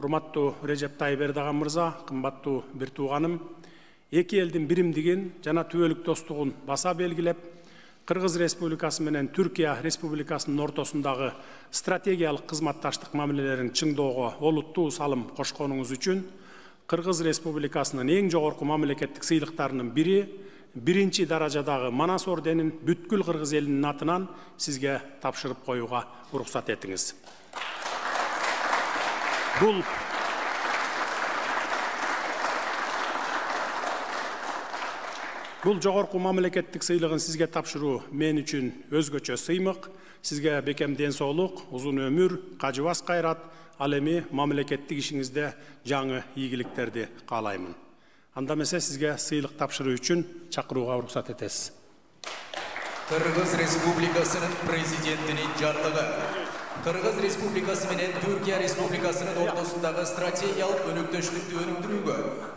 Урматтуу Режеп Тайып Эрдоган мырза, кымбаттуу бир тууганым, эки элдин биримдигин жана түбөлүк достугун баса белгилеп, Кыргыз Республикасы менен Түркия Республикасынын ортосундагы стратегиялык кызматташтык мамилелерин чыңдоого олуттуу салым кошконуңуз үчүн Кыргыз Республикасынын эң жогорку мамлекеттик сыйлыктарынын бири, биринчи даражадагы Манас орденин бүткүл кыргыз элинин атынан сизге тапшырып коюуга уруксат этиңиз. Бул жогорку мамлекеттик сыйлыгын сизге тапшыруу мен үчүн өзгөчө сыймык. Сизге бекем ден соолук, узун өмүр, кажыбас кайрат, ал эми мамлекеттик ишиңизде жаңы ийгиликтерди каалаймын. Анда эмесе сизге сыйлык тапшыруу үчүн чакырууга уруксат этесиз. Кыргыз Республикасынын президентинин жарлыгы. Кыргыз Республикасы менен Түркия Республикасынын ортосундагы стратегиялык өнөктөштүктү өнүктүрүүгө,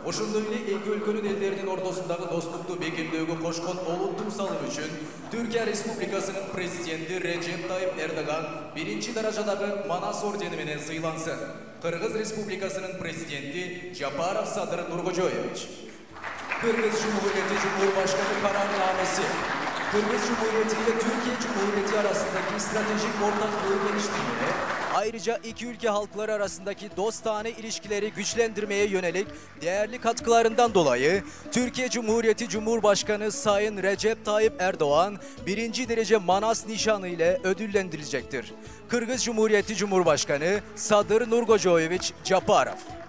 ошондой эле эки өлкөнүн элдеринин ортосундагы достукту бекемдөөгө кошкон олуттуу салым үчүн Түркия Республикасынын президенти Режеп Тайып Эрдоган биринчи даражадагы Манас ордени менен сыйлансын. Кыргыз Республикасынын президенти Жапаров Садыр Нуркожоевич. Кыргыз Cumhuriyeti Cumhurbaşkanı kararnamesi. Kırgız Cumhuriyeti ile Türkiye Cumhuriyeti arasındaki stratejik ortaklığı geliştirmeye, ayrıca iki ülke halkları arasındaki dostane ilişkileri güçlendirmeye yönelik değerli katkılarından dolayı Türkiye Cumhuriyeti Cumhurbaşkanı Sayın Recep Tayyip Erdoğan birinci derece Manas nişanı ile ödüllendirilecektir. Kırgız Cumhuriyeti Cumhurbaşkanı Sadır Nurkojovich Japarov.